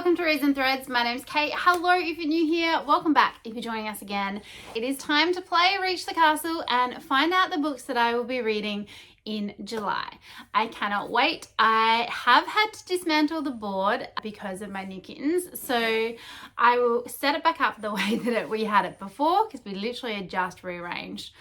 welcome to Reads and Threads. My name's Kate. Hello if you're new here, welcome back if you're joining us again. It is time to play Reach the Castle and find out the books that I will be reading in July. I cannot wait. I have had to dismantle the board because of my new kittens, so I will set it back up the way that we had it before because we literally had just rearranged.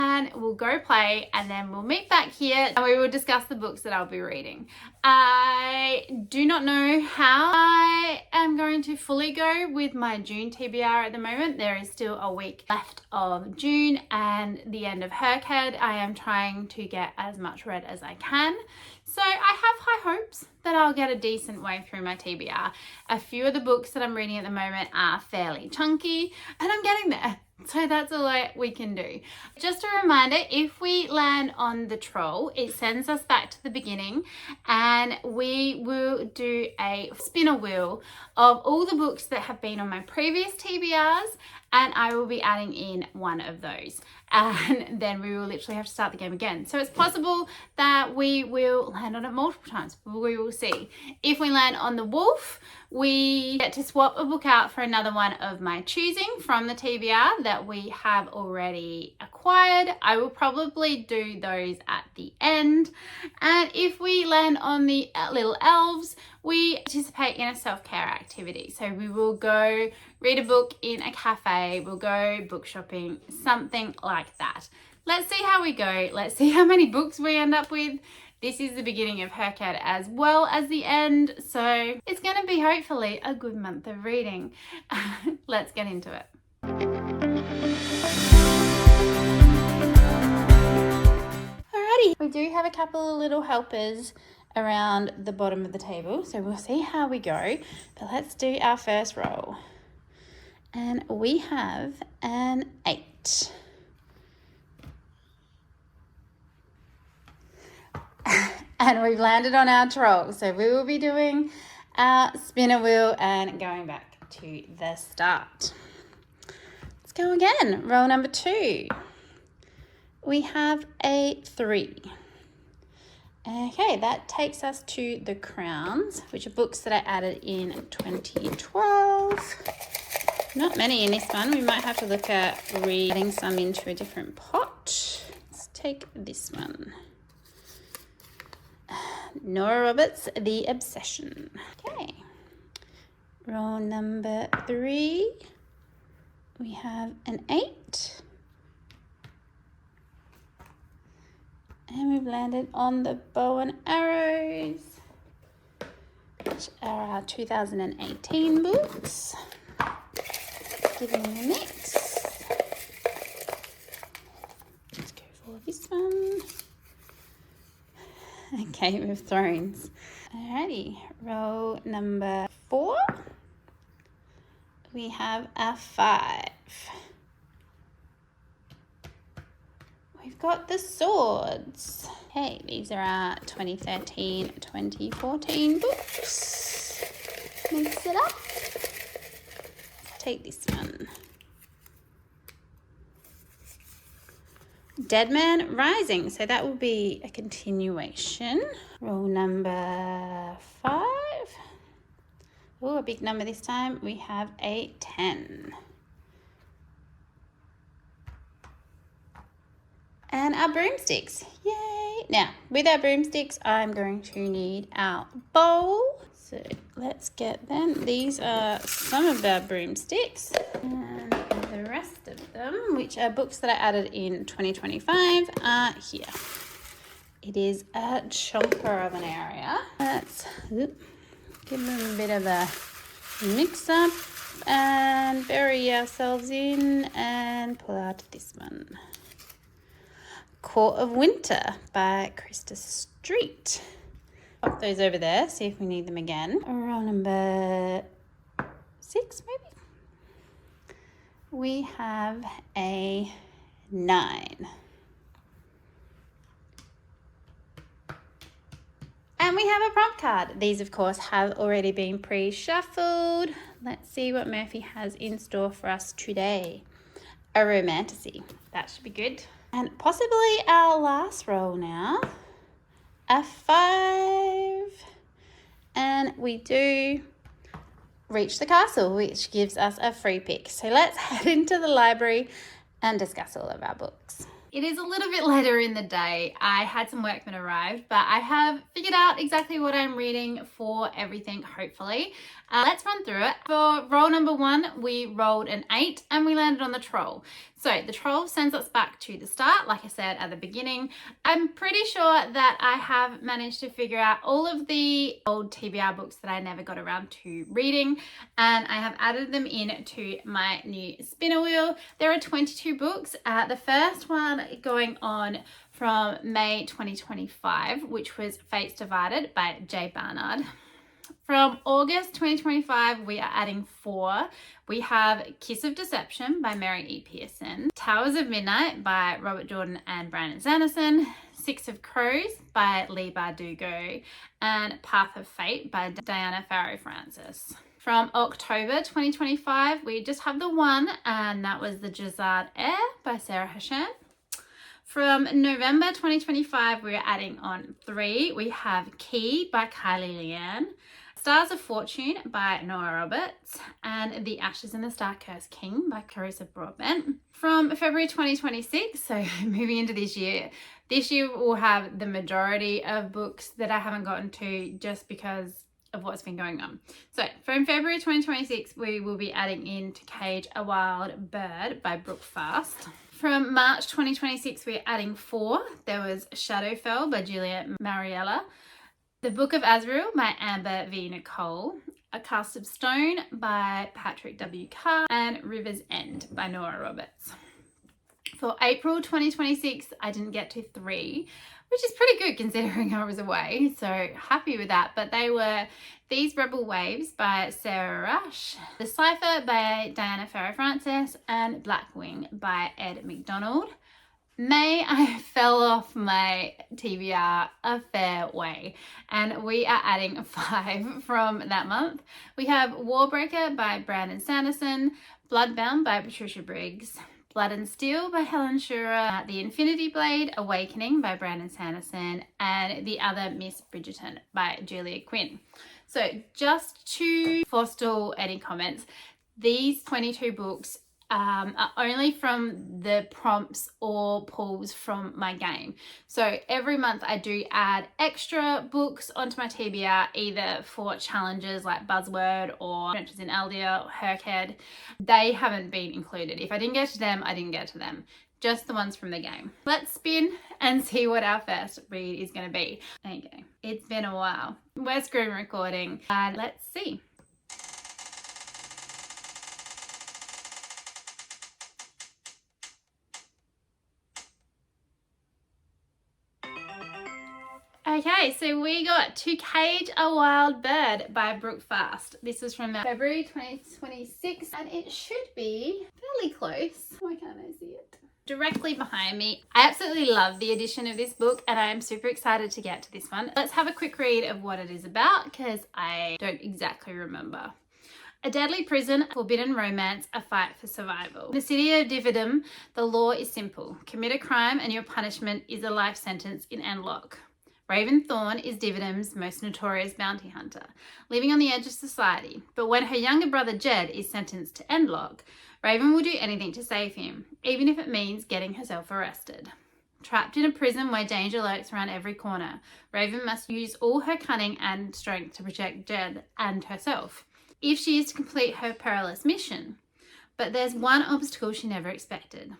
And we'll go play and then we'll meet back here and we will discuss the books that I'll be reading. I do not know how I am going to fully go with my June TBR at the moment. There is still a week left of June and the end of Herkhead. I am trying to get as much read as I can. So I have high hopes that I'll get a decent way through my TBR. A few of the books that I'm reading at the moment are fairly chunky and I'm getting there. So that's all we can do. Just a reminder, if we land on the troll, it sends us back to the beginning and we will do a spinner wheel of all the books that have been on my previous TBRs, and I will be adding in one of those. And then we will literally have to start the game again. So it's possible that we will land on it multiple times. We will see. If we land on the wolf, we get to swap a book out for another one of my choosing from the TBR that we have already acquired. I will probably do those at the end. And if we land on the little elves, we participate in a self-care activity. So we will go read a book in a cafe, we'll go book shopping, something like that. Let's see how we go. Let's see how many books we end up with. This is the beginning of Herkhead as well as the end, so it's going to be hopefully a good month of reading. Let's get into it. Alrighty, we do have a couple of little helpers around the bottom of the table, so we'll see how we go, but let's do our first roll. And we have an 8. And we've landed on our troll. So we will be doing our spinner wheel and going back to the start. Let's go again. Roll number 2. We have a 3. Okay, that takes us to the Crowns, which are books that I added in 2012. Not many in this one. We might have to look at reading some into a different pot. Let's take this one. Nora Roberts, The Obsession. Okay. Roll number 3. We have an 8. And we've landed on the Bow and Arrows, which are our 2018 books. Give them a mix. Let's go for this one. Okay, Game of Thrones. Alrighty, roll number 4. We have a 5. We've got the Swords. Okay, these are our 2013-2014 books. Mix it up. Take this one. Dead Man Rising, so that will be a continuation. Roll number 5. Oh, a big number this time. We have a 10. And our broomsticks. Yay! Now, with our broomsticks, I'm going to need our bowl. So let's get them. These are some of our broomsticks. And the rest of them, which are books that I added in 2025, are here. It is a chomper of an area. Let's give them a bit of a mix up and bury ourselves in and pull out this one. Court of Winter by Krista Street. Pop those over there, see if we need them again. Roll number 6 maybe. We have a 9. And we have a prompt card. These, of course, have already been pre-shuffled. Let's see what Murphy has in store for us today. A romantasy. That should be good. And possibly our last roll now. A 5. And we do Reach the Castle, which gives us a free pick. So let's head into the library and discuss all of our books. It is a little bit later in the day. I had some workmen arrive, but I have figured out exactly what I'm reading for everything, hopefully. Let's run through it. For roll number 1, we rolled an 8 and we landed on the Troll. So the Troll sends us back to the start, like I said at the beginning. I'm pretty sure that I have managed to figure out all of the old TBR books that I never got around to reading, and I have added them into my new spinner wheel. There are 22 books. The first one going on from May 2025, which was Fates Divided by J. Barnard. From August 2025, we are adding 4. We have Kiss of Deception by Mary E. Pearson, Towers of Midnight by Robert Jordan and Brandon Sanderson, Six of Crows by Leigh Bardugo, and Path of Fate by Diana Farrow Francis. From October 2025, we just have the 1, and that was The Jazard Heir by Sarah Hashem. From November 2025, we're adding on 3. We have Key by Kylie Leanne, Stars of Fortune by Nora Roberts, and The Ashes in the Star-Cursed King by Carissa Broadbent. From February 2026, so moving into this year we'll have the majority of books that I haven't gotten to just because of what's been going on. So from February 2026, we will be adding in To Cage a Wild Bird by Brooke Fast. From March 2026, we're adding 4. There was Shadowfell by Juliet Mariella, The Book of Azrael by Amber V. Nicole, A Cast of Stone by Patrick W. Carr, and River's End by Nora Roberts. For April 2026, I didn't get to 3, which is pretty good considering I was away, so happy with that. But they were These Rebel Waves by Sarah Rush, The Cipher by Diana Farrow Francis, and Blackwing by Ed McDonald. May, I fell off my TBR a fair way, and we are adding 5 from that month. We have Warbreaker by Brandon Sanderson, Bloodbound by Patricia Briggs, Blood and Steel by Helen Shearer, The Infinity Blade, Awakening by Brandon Sanderson, and The Other Miss Bridgerton by Julia Quinn. So just to forestall any comments, these 22 books are only from the prompts or pulls from my game. So every month I do add extra books onto my TBR, either for challenges like Buzzword or Adventures in Aeldia or Herkhead. They haven't been included. If I didn't get to them, I didn't get to them. Just the ones from the game. Let's spin and see what our first read is going to be. Okay, it's been a while. We're screen recording and let's see. Okay, so we got To Cage a Wild Bird by Brooke Fast. This was from February 2026 and it should be fairly close. Why can't I see it? Directly behind me. I absolutely love the edition of this book and I am super excited to get to this one. Let's have a quick read of what it is about because I don't exactly remember. A deadly prison, forbidden romance, a fight for survival. In the city of Dividend, the law is simple. Commit a crime and your punishment is a life sentence in Endlock. Raven Thorne is Dividend's most notorious bounty hunter, living on the edge of society. But when her younger brother Jed is sentenced to Endlock, Raven will do anything to save him, even if it means getting herself arrested. Trapped in a prison where danger lurks around every corner, Raven must use all her cunning and strength to protect Jed and herself, if she is to complete her perilous mission. But there's one obstacle she never expected.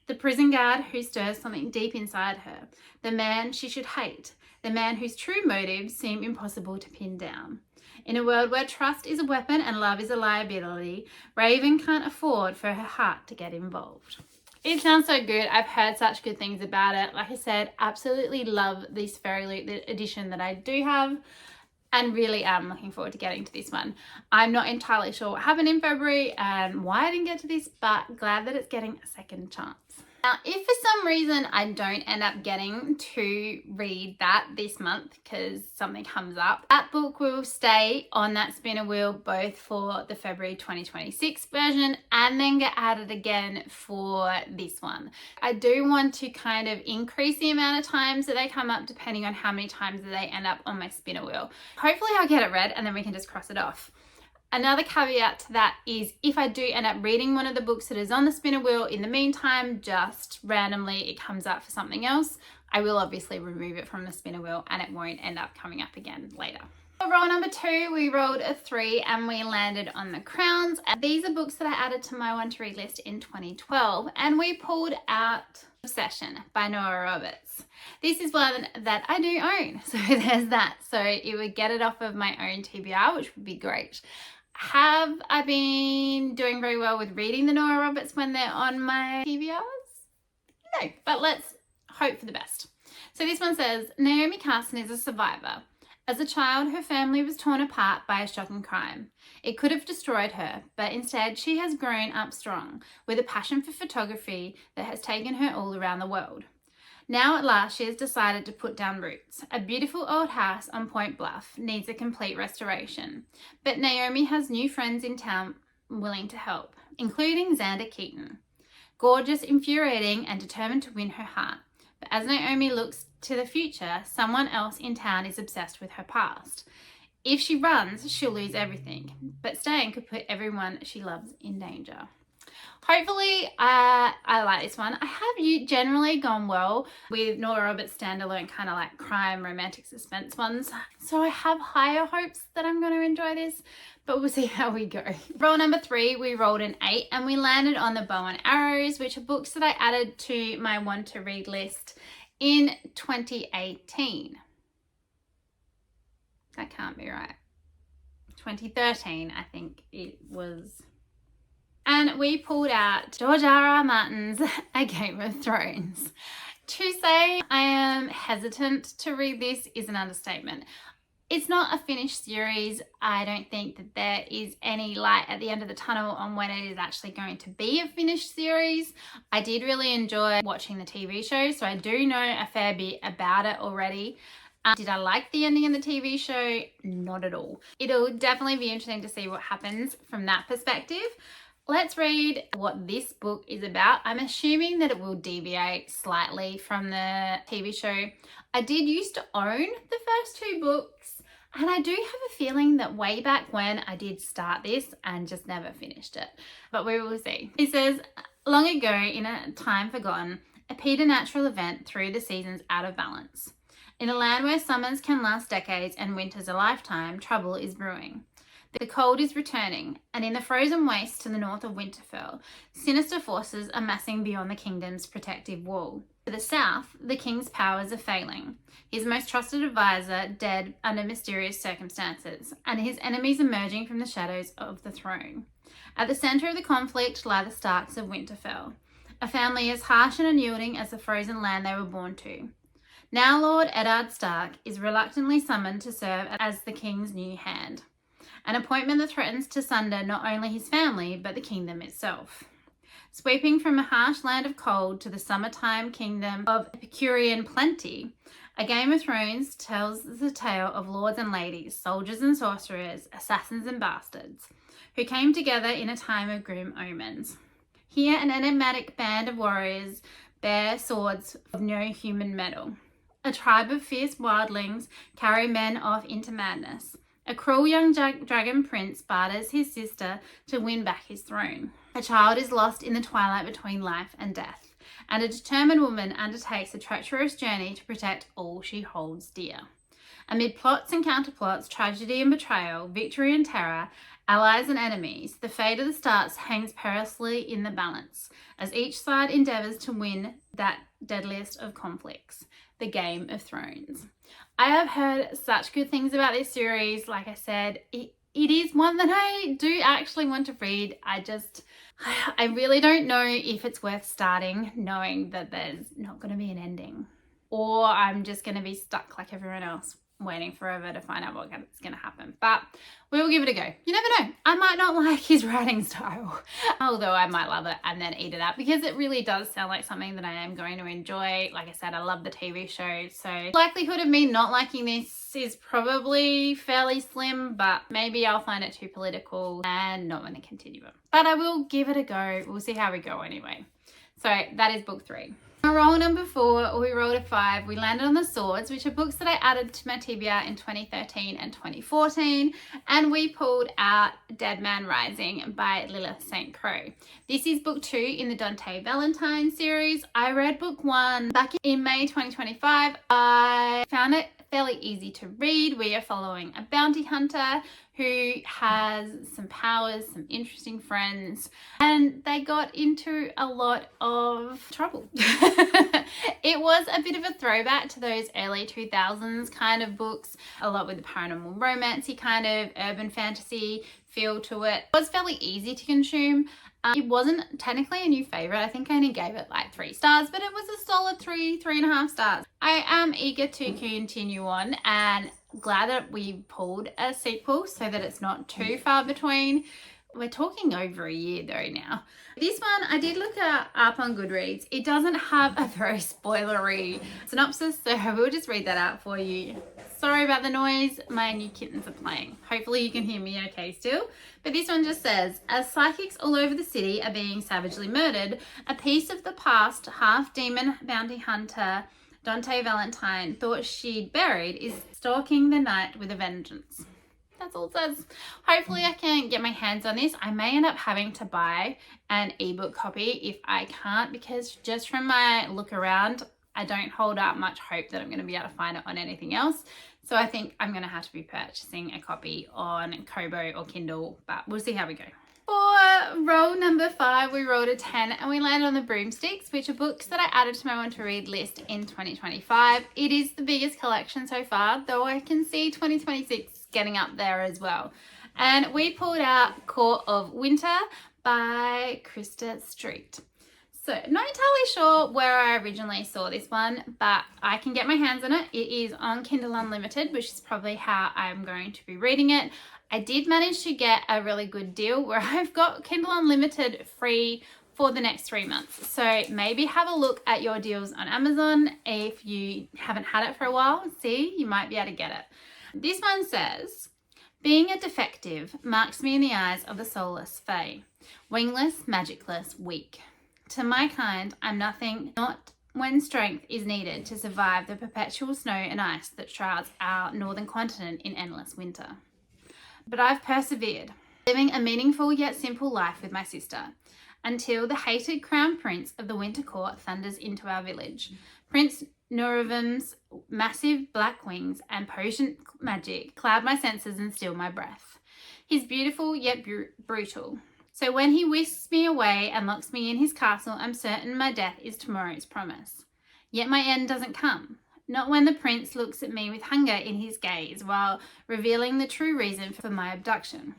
The prison guard who stirs something deep inside her, the man she should hate, the man whose true motives seem impossible to pin down. In a world where trust is a weapon and love is a liability, Raven can't afford for her heart to get involved. It sounds so good. I've heard such good things about it. Like I said, absolutely love this Fairy Loot edition that I do have and really am looking forward to getting to this one. I'm not entirely sure what happened in February and why I didn't get to this, but glad that it's getting a second chance. Now, if for some reason I don't end up getting to read that this month because something comes up, that book will stay on that spinner wheel both for the February 2026 version and then get added again for this one. I do want to kind of increase the amount of times that they come up depending on how many times that they end up on my spinner wheel. Hopefully I'll get it read and then we can just cross it off. Another caveat to that is if I do end up reading one of the books that is on the spinner wheel, in the meantime, just randomly it comes up for something else, I will obviously remove it from the spinner wheel and it won't end up coming up again later. For roll number 2, we rolled a 3 and we landed on The Crowns. And these are books that I added to my one to read list in 2012, and we pulled out Obsession by Nora Roberts. This is one that I do own, so there's that. So it would get it off of my own TBR, which would be great. Have I been doing very well with reading the Nora Roberts when they're on my TBRs? No, but let's hope for the best. So this one says, Naomi Carson is a survivor. As a child, her family was torn apart by a shocking crime. It could have destroyed her, but instead she has grown up strong, with a passion for photography that has taken her all around the world. Now at last she has decided to put down roots. A beautiful old house on Point Bluff needs a complete restoration, but Naomi has new friends in town willing to help, including Xander Keaton. Gorgeous, infuriating, and determined to win her heart. But as Naomi looks to the future, someone else in town is obsessed with her past. If she runs, she'll lose everything, but staying could put everyone she loves in danger. Hopefully, I like this one. I have generally gone well with Nora Roberts standalone kind of like crime, romantic suspense ones. So I have higher hopes that I'm going to enjoy this, but we'll see how we go. Roll number 3, we rolled an 8 and we landed on The Bow and Arrows, which are books that I added to my want to read list in 2018. That can't be right. 2013, I think it was. And we pulled out George R.R. Martin's A Game of Thrones. To say I am hesitant to read this is an understatement. It's not a finished series. I don't think that there is any light at the end of the tunnel on when it is actually going to be a finished series. I did really enjoy watching the TV show, so I do know a fair bit about it already. Did I like the ending of the TV show? Not at all. It'll definitely be interesting to see what happens from that perspective. Let's read what this book is about. I'm assuming that it will deviate slightly from the TV show. I did used to own the first 2 books, and I do have a feeling that way back when I did start this and just never finished it, but we will see. It says, long ago in a time forgotten, appeared a natural event threw the seasons out of balance. In a land where summers can last decades and winters a lifetime, trouble is brewing. The cold is returning, and in the frozen waste to the north of Winterfell, sinister forces are massing beyond the kingdom's protective wall. To the south, the king's powers are failing, his most trusted advisor dead under mysterious circumstances, and his enemies emerging from the shadows of the throne. At the centre of the conflict lie the Starks of Winterfell, a family as harsh and unyielding as the frozen land they were born to. Now Lord Eddard Stark is reluctantly summoned to serve as the king's new hand. An appointment that threatens to sunder not only his family, but the kingdom itself. Sweeping from a harsh land of cold to the summertime kingdom of Epicurean plenty, A Game of Thrones tells the tale of lords and ladies, soldiers and sorcerers, assassins and bastards, who came together in a time of grim omens. Here an enigmatic band of warriors bear swords of no human metal. A tribe of fierce wildlings carry men off into madness. A cruel young dragon prince barters his sister to win back his throne. A child is lost in the twilight between life and death, and a determined woman undertakes a treacherous journey to protect all she holds dear. Amid plots and counterplots, tragedy and betrayal, victory and terror, allies and enemies, the fate of the Starks hangs perilously in the balance, as each side endeavours to win that deadliest of conflicts, the Game of Thrones. I have heard such good things about this series. Like I said, it is one that I do actually want to read. I really don't know if it's worth starting knowing that there's not going to be an ending, or I'm just going to be stuck like everyone else waiting forever to find out what's going to happen. But we will give it a go. You never know. I might not like his writing style, although I might love it and then eat it up, because it really does sound like something that I am going to enjoy. Like I said, I love the TV show, so likelihood of me not liking this is probably fairly slim, but maybe I'll find it too political and not want to continue it. But I will give it a go. We'll see how we go anyway. So that is book 3. Roll number 4, we rolled a 5. We landed on the Swords, which are books that I added to my TBR in 2013 and 2014. And we pulled out Dead Man Rising by Lilith St. Croix. This is book 2 in the Dante Valentine series. I read book 1 back in May 2025. I found it fairly easy to read. We are following a bounty hunter who has some powers, some interesting friends, and they got into a lot of trouble. It was a bit of a throwback to those early 2000s kind of books, a lot with the paranormal romancy kind of urban fantasy feel to it. It was fairly easy to consume. It wasn't technically a new favorite. I think I only gave it like 3 stars, but it was a solid 3.5 stars. I am eager to continue on and glad that we pulled a sequel so that it's not too far between. We're talking over a year though now. This one I did look up on Goodreads. It doesn't have a very spoilery synopsis, so I will just read that out for you. Sorry about the noise, my new kittens are playing. Hopefully you can hear me okay still. But this one just says, as psychics all over the city are being savagely murdered, a piece of the past half-demon bounty hunter Dante Valentine thought she'd buried is stalking the night with a vengeance. That's all it says. Hopefully I can get my hands on this. I may end up having to buy an ebook copy if I can't, because just from my look around, I don't hold out much hope that I'm going to be able to find it on anything else. So I think I'm going to have to be purchasing a copy on Kobo or Kindle, but we'll see how we go. For roll number 5, we rolled a 10 and we landed on the Broomsticks, which are books that I added to my want to read list in 2025. It is the biggest collection so far, though I can see 2026 getting up there as well. And we pulled out Court of Winter by Krista Street. So not entirely sure where I originally saw this one, but I can get my hands on it. It is on Kindle Unlimited, which is probably how I'm going to be reading it. I did manage to get a really good deal where I've got Kindle Unlimited free for the next 3 months. So maybe have a look at your deals on Amazon if you haven't had it for a while. See, you might be able to get it. This one says, being a defective marks me in the eyes of the soulless fae, wingless, magicless, weak. To my kind, I'm nothing, not when strength is needed to survive the perpetual snow and ice that shrouds our northern continent in endless winter. But I've persevered, living a meaningful yet simple life with my sister, until the hated crown prince of the Winter Court thunders into our village. Prince Nuravim's massive black wings and potent magic cloud my senses and steal my breath. He's beautiful yet brutal. So when he whisks me away and locks me in his castle, I'm certain my death is tomorrow's promise. Yet my end doesn't come. Not when the prince looks at me with hunger in his gaze while revealing the true reason for my abduction.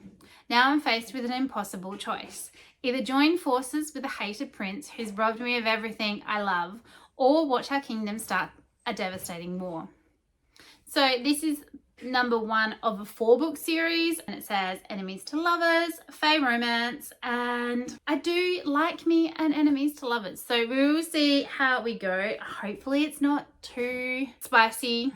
Now I'm faced with an impossible choice. Either join forces with the hated prince who's robbed me of everything I love, or watch our kingdom start a devastating war. So this is number 1 of a 4-book series, and it says enemies to lovers, fae romance, and I do like me an enemies to lovers. So we will see how we go. Hopefully it's not too spicy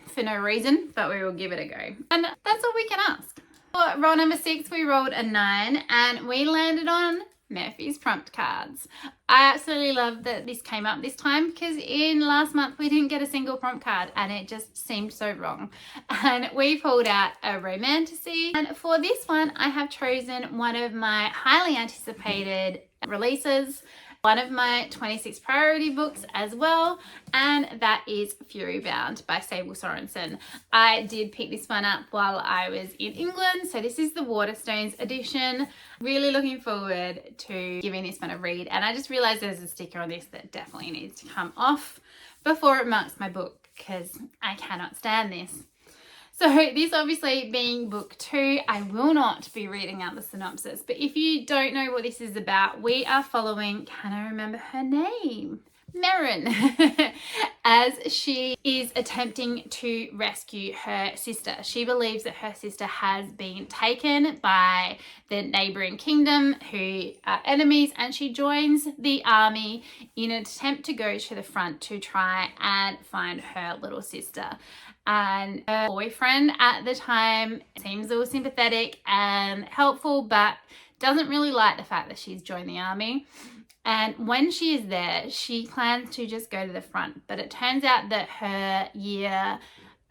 for no reason, but we will give it a go. And that's all we can ask. For roll number 6, we rolled a 9 and we landed on Murphy's prompt cards. I absolutely love that this came up this time, because in last month we didn't get a single prompt card and it just seemed so wrong. And we pulled out a romantasy, and for this one I have chosen one of my highly anticipated releases, one of my 26 priority books as well, and that is Fury Bound by Sable Sorensen. I did pick this one up while I was in England, so this is the Waterstones edition. Really looking forward to giving this one a read, and I just realized there's a sticker on this that definitely needs to come off before it marks my book, because I cannot stand this. So this obviously being book 2, I will not be reading out the synopsis, but if you don't know what this is about, we are following, can I remember her name? Merrin, as she is attempting to rescue her sister. She believes that her sister has been taken by the neighboring kingdom who are enemies, and she joins the army in an attempt to go to the front to try and find her little sister. And her boyfriend at the time seems all sympathetic and helpful, but doesn't really like the fact that she's joined the army. And when she is there, she plans to just go to the front. But it turns out that her year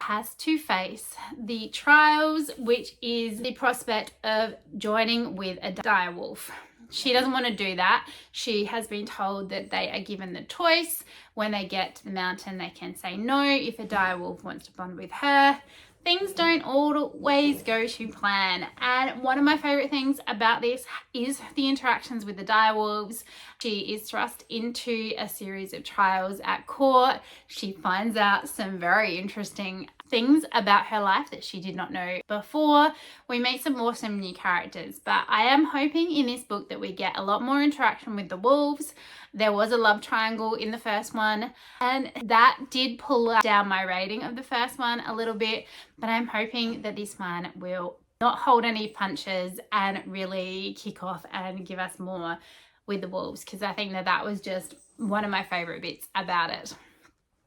has to face the trials, which is the prospect of joining with a dire wolf. She doesn't want to do that. She has been told that they are given the choice. When they get to the mountain, they can say no if a dire wolf wants to bond with her. Things don't always go to plan. And one of my favorite things about this is the interactions with the direwolves. She is thrust into a series of trials at court. She finds out some very interesting things about her life that she did not know before. We meet some awesome new characters, but I am hoping in this book that we get a lot more interaction with the wolves. There was a love triangle in the first one, and that did pull down my rating of the first one a little bit, but I'm hoping that this one will not hold any punches and really kick off and give us more with the wolves, because I think that that was just one of my favorite bits about it.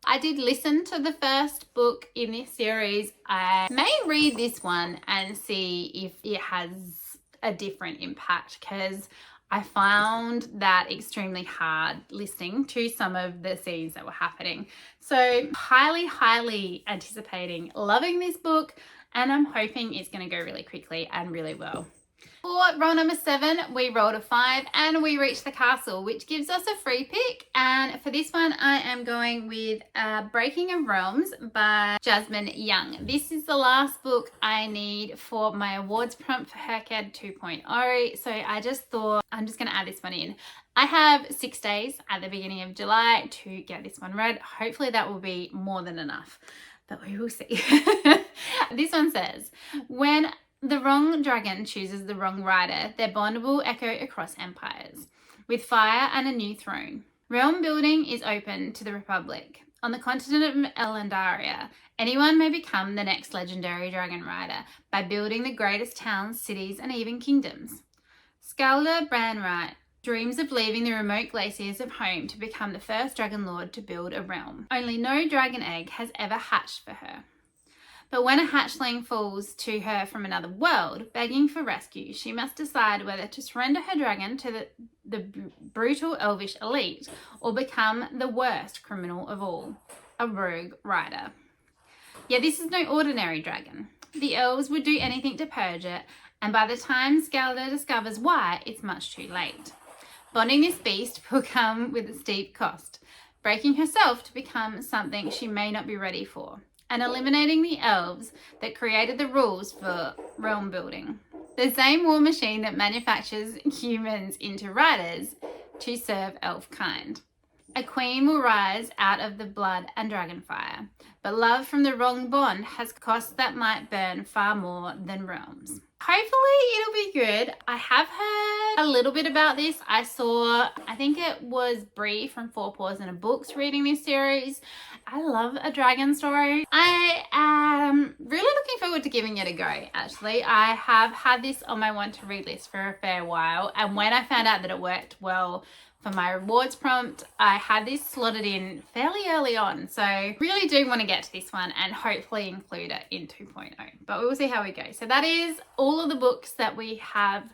I did listen to the first book in this series. I may read this one and see if it has a different impact, because I found that extremely hard listening to some of the scenes that were happening. So highly anticipating loving this book, and I'm hoping it's going to go really quickly and really well. For roll number 7, we rolled a 5 and we reached the castle, which gives us a free pick. And for this one, I am going with Breaking of Realms by Jasmine Young. This is the last book I need for my awards prompt for Hercad 2.0. So I just thought I'm just going to add this one in. I have 6 days at the beginning of July to get this one read. Hopefully that will be more than enough, but we will see. This one says, when the wrong dragon chooses the wrong rider, their bond will echo across empires, with fire and a new throne. Realm building is open to the Republic. On the continent of Elendaria, anyone may become the next legendary dragon rider by building the greatest towns, cities, and even kingdoms. Skalda Branwright dreams of leaving the remote glaciers of home to become the first dragon lord to build a realm. Only no dragon egg has ever hatched for her. But when a hatchling falls to her from another world, begging for rescue, she must decide whether to surrender her dragon to the brutal elvish elite or become the worst criminal of all, a rogue rider. Yet this is no ordinary dragon. The elves would do anything to purge it, and by the time Skalda discovers why, it's much too late. Bonding this beast will come with a steep cost, breaking herself to become something she may not be ready for, and eliminating the elves that created the rules for realm building. The same war machine that manufactures humans into riders to serve elf kind. A queen will rise out of the blood and dragonfire, but love from the wrong bond has costs that might burn far more than realms. Hopefully it'll be good. I have heard a little bit about this. I think it was Bree from Paws in a Books reading this series. I love a dragon story. I am really looking forward to giving it a go, actually. I have had this on my want to read list for a fair while, and when I found out that it worked well for my rewards prompt, I had this slotted in fairly early on. So really do want to get to this one and hopefully include it in 2.0, but we will see how we go. So that is all of the books that we have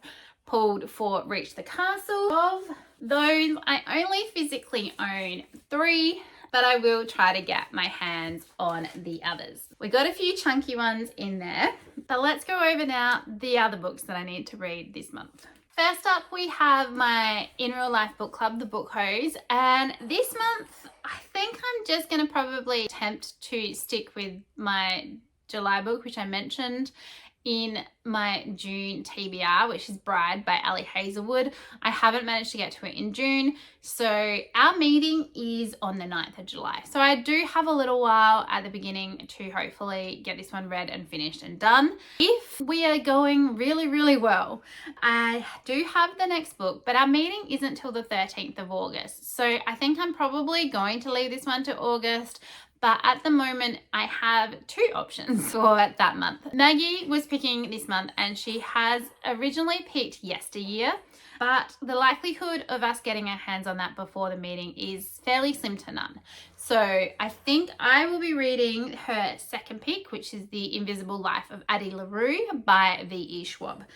pulled for Reach the Castle. Of those, I only physically own 3, but I will try to get my hands on the others. We got a few chunky ones in there, but let's go over now the other books that I need to read this month. First up, we have my In Real Life book club, The Book Hose, and this month I think I'm just going to probably attempt to stick with my July book, which I mentioned in my June TBR, which is Bride by Ali Hazelwood. I haven't managed to get to it in June, so our meeting is on the 9th of July. So I do have a little while at the beginning to hopefully get this one read and finished and done. If we are going really well, I do have the next book, but our meeting isn't till the 13th of August. So I think I'm probably going to leave this one to August. But at the moment, I have 2 options for that month. Maggie was picking this month and she has originally picked Yesteryear, but the likelihood of us getting our hands on that before the meeting is fairly slim to none. So I think I will be reading her second pick, which is The Invisible Life of Addie LaRue by V.E. Schwab.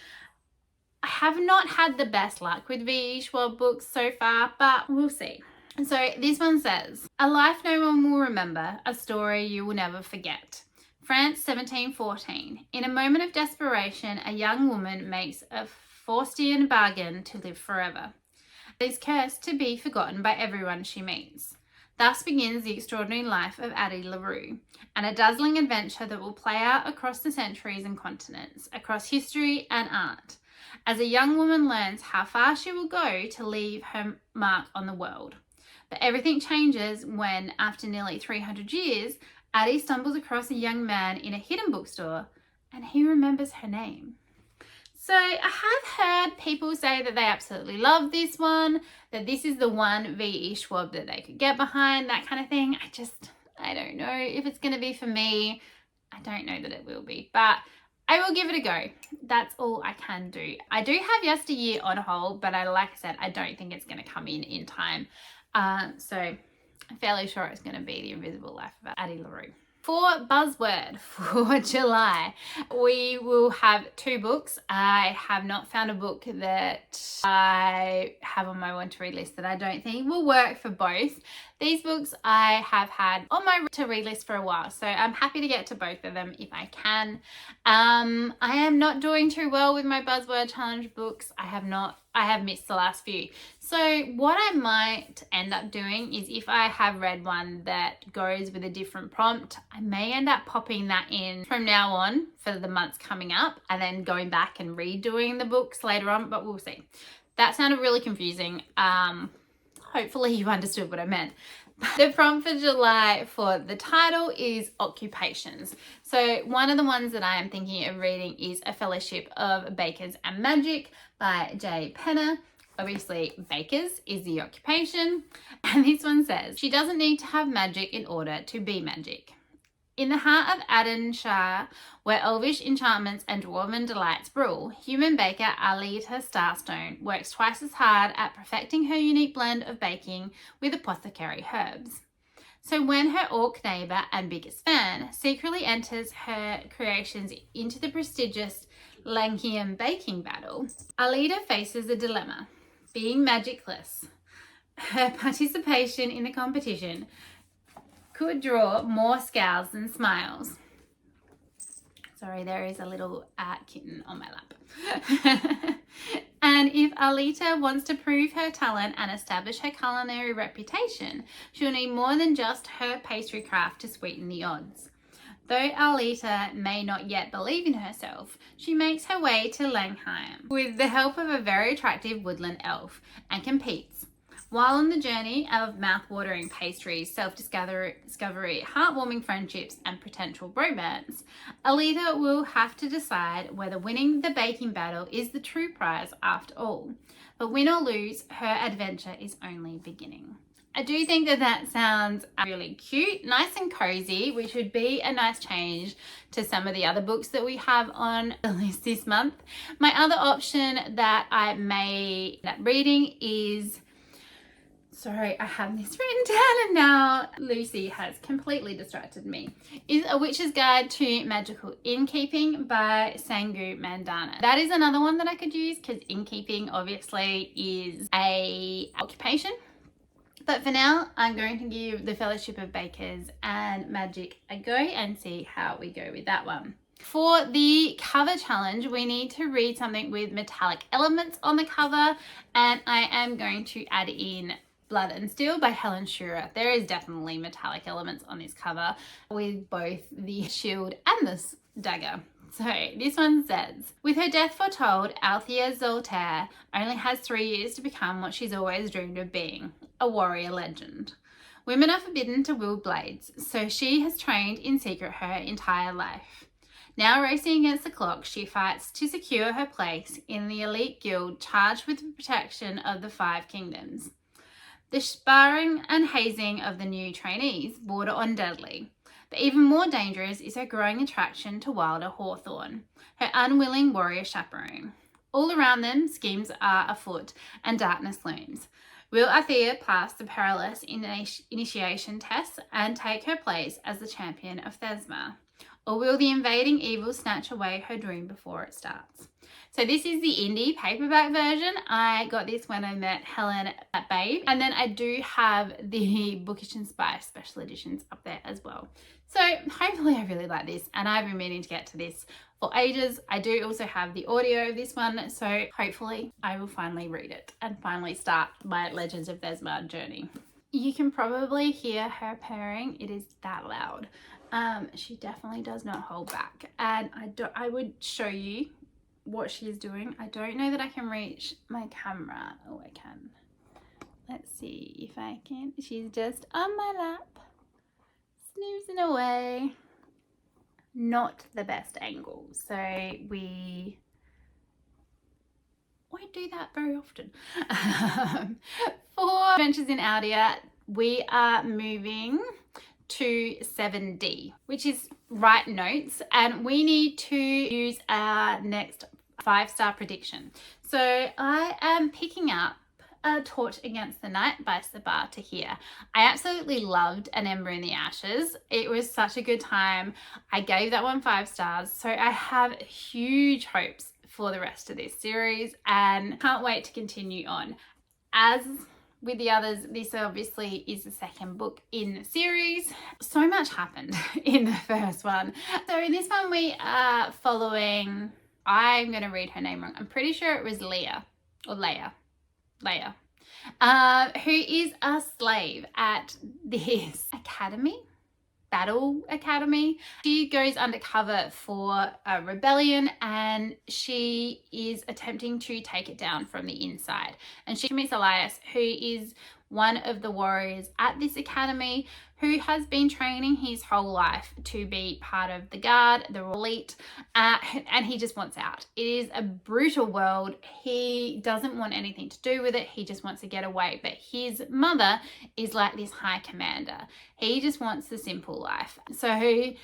I have not had the best luck with V.E. Schwab books so far, but we'll see. And so this one says, a life no one will remember, a story you will never forget. France, 1714. In a moment of desperation, a young woman makes a Faustian bargain to live forever. Is cursed to be forgotten by everyone she meets. Thus begins the extraordinary life of Addie LaRue, and a dazzling adventure that will play out across the centuries and continents, across history and art, as a young woman learns how far she will go to leave her mark on the world. But everything changes when, after nearly 300 years, Addie stumbles across a young man in a hidden bookstore, and he remembers her name. So I have heard people say that they absolutely love this one, that this is the one V.E. Schwab that they could get behind, that kind of thing. I don't know if it's going to be for me. I don't know that it will be, but I will give it a go. That's all I can do. I do have Yesteryear on hold, but like I said, I don't think it's going to come in time. So I'm fairly sure it's going to be The Invisible Life of Addie LaRue. For Buzzword for July, we will have 2 books. I have not found a book that I have on my want to read list that I don't think will work for both. These books I have had on my to read list for a while, so I'm happy to get to both of them if I can. I am not doing too well with my Buzzword Challenge books. I have missed the last few. So what I might end up doing is, if I have read one that goes with a different prompt, I may end up popping that in from now on for the months coming up, and then going back and redoing the books later on, but we'll see. That sounded really confusing. Hopefully you understood what I meant. The prompt for July for the title is occupations. So one of the ones that I am thinking of reading is A Fellowship of Bakers and Magic by J. Penner. Obviously, bakers is the occupation. And this one says, she doesn't need to have magic in order to be magic. In the heart of Adenshire, where elvish enchantments and dwarven delights rule, human baker Aeldia Starstone works twice as hard at perfecting her unique blend of baking with apothecary herbs. So when her orc neighbour and biggest fan secretly enters her creations into the prestigious Lankian baking battle, Aeldia faces a dilemma. Being magicless, her participation in the competition could draw more scowls than smiles. Sorry, there is a little kitten on my lap. And if Aeldia wants to prove her talent and establish her culinary reputation, she'll need more than just her pastry craft to sweeten the odds. Though Aeldia may not yet believe in herself, she makes her way to Langheim with the help of a very attractive woodland elf and competes. While on the journey of mouth-watering pastries, self-discovery, heartwarming friendships, and potential romance, Aeldia will have to decide whether winning the baking battle is the true prize after all. But win or lose, her adventure is only beginning. I do think that sounds really cute, nice and cozy, which would be a nice change to some of the other books that we have on the list this month. My other option that I may end up reading is... Sorry, I have this written down and now Lucy has completely distracted me. Is A Witch's Guide to Magical Innkeeping by Sangu Mandana. That is another one that I could use because innkeeping obviously is a occupation. But for now, I'm going to give The Fellowship of Bakers and Magic a go and see how we go with that one. For the cover challenge, we need to read something with metallic elements on the cover, and I am going to add in Blood and Steel by Helen Schurer. There is definitely metallic elements on this cover with both the shield and the dagger. So this one says, with her death foretold, Althea Zoltaire only has 3 years to become what she's always dreamed of being, a warrior legend. Women are forbidden to wield blades, so she has trained in secret her entire life. Now racing against the clock, she fights to secure her place in the elite guild charged with the protection of the 5 kingdoms. The sparring and hazing of the new trainees border on deadly. But even more dangerous is her growing attraction to Wilder Hawthorne, her unwilling warrior chaperone. All around them, schemes are afoot and darkness looms. Will Althea pass the perilous initiation tests and take her place as the champion of Thesma? Or will the invading evil snatch away her dream before it starts? So this is the indie paperback version. I got this when I met Helen at Babe. And then I do have the Bookish and Spice special editions up there as well. So hopefully I really like this, and I've been meaning to get to this for ages. I do also have the audio of this one, so hopefully I will finally read it and finally start my Legends of Thesmar journey. You can probably hear her purring. It is that loud. She definitely does not hold back, and I would show you what she is doing. I don't know that I can reach my camera. Oh, I can. Let's see if I can. She's just on my lap, snoozing away. Not the best angle, so we won't do that very often. For Adventures in Aeldia, we are moving to 7D, which is write notes, and we need to use our next 5-star prediction. So I am picking up A Torch Against the Night by Sabaa Tahir. I absolutely loved An Ember in the Ashes. It was such a good time. I gave that one 5 stars. So I have huge hopes for the rest of this series and can't wait to continue on. As with the others, this obviously is the second book in the series. So much happened in the first one. So in this one we are following, I'm going to read her name wrong. I'm pretty sure it was Leia, who is a slave at this battle academy. She goes undercover for a rebellion, and she is attempting to take it down from the inside. And she meets Elias, who is one of the warriors at this academy, who has been training his whole life to be part of the guard, the elite, and he just wants out. It is a brutal world. He doesn't want anything to do with it. He just wants to get away. But his mother is like this high commander. He just wants the simple life. So they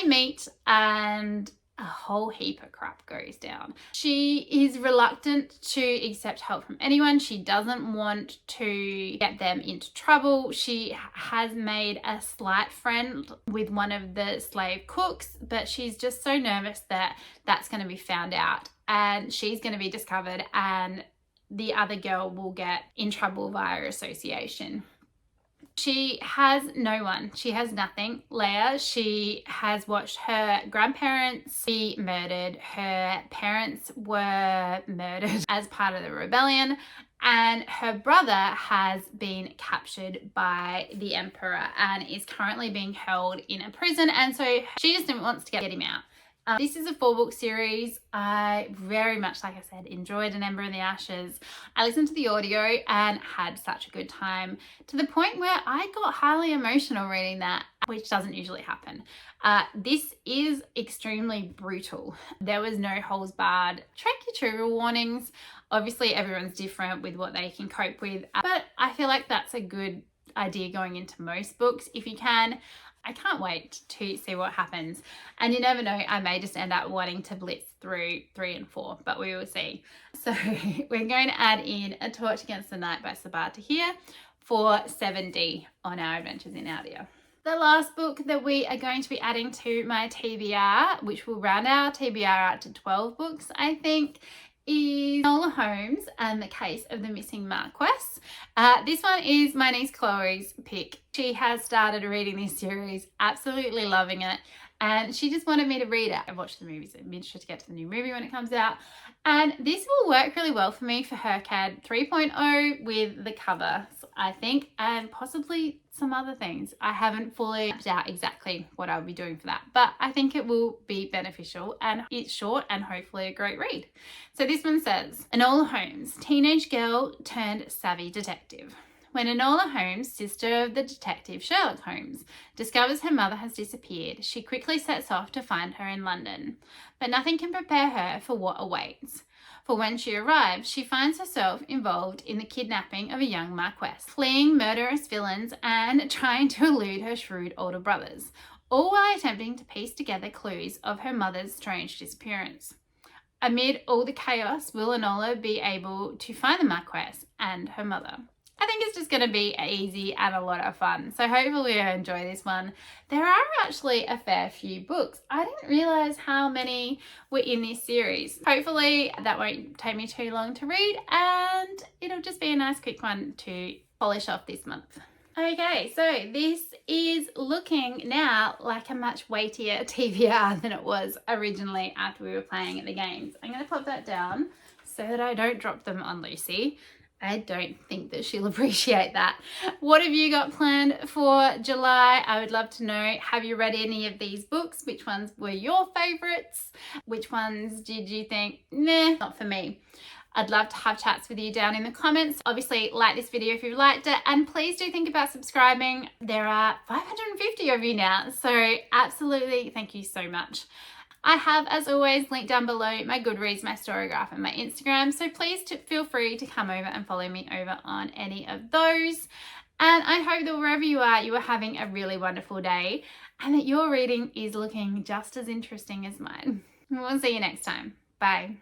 meet, and a whole heap of crap goes down. She is reluctant to accept help from anyone. She doesn't want to get them into trouble. She has made a slight friend with one of the slave cooks, but she's just so nervous that that's going to be found out and she's going to be discovered, and the other girl will get in trouble via association. She has no one. She has nothing. Leia, she has watched her grandparents be murdered. Her parents were murdered as part of the rebellion. And her brother has been captured by the Emperor and is currently being held in a prison. And so she just wants to get him out. This is a 4-book series. I very much, like I said, enjoyed An Ember in the Ashes. I listened to the audio and had such a good time, to the point where I got highly emotional reading that, which doesn't usually happen. This is extremely brutal. There was no holds barred. Check your trigger warnings. Obviously, everyone's different with what they can cope with, but I feel like that's a good idea going into most books if you can. I can't wait to see what happens, and you never know, I may just end up wanting to blitz through 3 and 4, but we will see. So we're going to add in A Torch Against the Night by Sabaa Tahir for 7D on our Adventures in Aeldia. The last book that we are going to be adding to my TBR, which will round our TBR out to 12 books, I think, is Enola Holmes and the Case of the Missing Marquess. This one is my niece Chloe's pick. She has started reading this series, absolutely loving it, and she just wanted me to read it. I've watched the movies. I'm interested to get to the new movie when it comes out, and this will work really well for me for HerCAD 3.0 with the covers, I think, and possibly some other things. I haven't fully mapped out exactly what I'll be doing for that, but I think it will be beneficial, and it's short and hopefully a great read. So this one says, Enola Holmes, teenage girl turned savvy detective. When Enola Holmes, sister of the detective Sherlock Holmes, discovers her mother has disappeared, she quickly sets off to find her in London. But nothing can prepare her for what awaits. For when she arrives, she finds herself involved in the kidnapping of a young marquess, fleeing murderous villains and trying to elude her shrewd older brothers, all while attempting to piece together clues of her mother's strange disappearance. Amid all the chaos, will Enola be able to find the marquess and her mother? I think it's just going to be easy and a lot of fun. So hopefully you enjoy this one. There are actually a fair few books. I didn't realise how many were in this series. Hopefully that won't take me too long to read, and it'll just be a nice quick one to polish off this month. Okay, so this is looking now like a much weightier TBR than it was originally after we were playing at the games. I'm going to pop that down so that I don't drop them on Lucy. I don't think that she'll appreciate that. What have you got planned for July? I would love to know. Have you read any of these books? Which ones were your favourites? Which ones did you think, nah, not for me? I'd love to have chats with you down in the comments. Obviously, like this video if you liked it, and please do think about subscribing. There are 550 of you now, so absolutely thank you so much. I have, as always, linked down below my Goodreads, my Storygraph, and my Instagram, so please feel free to come over and follow me over on any of those. And I hope that wherever you are having a really wonderful day, and that your reading is looking just as interesting as mine. We'll see you next time. Bye.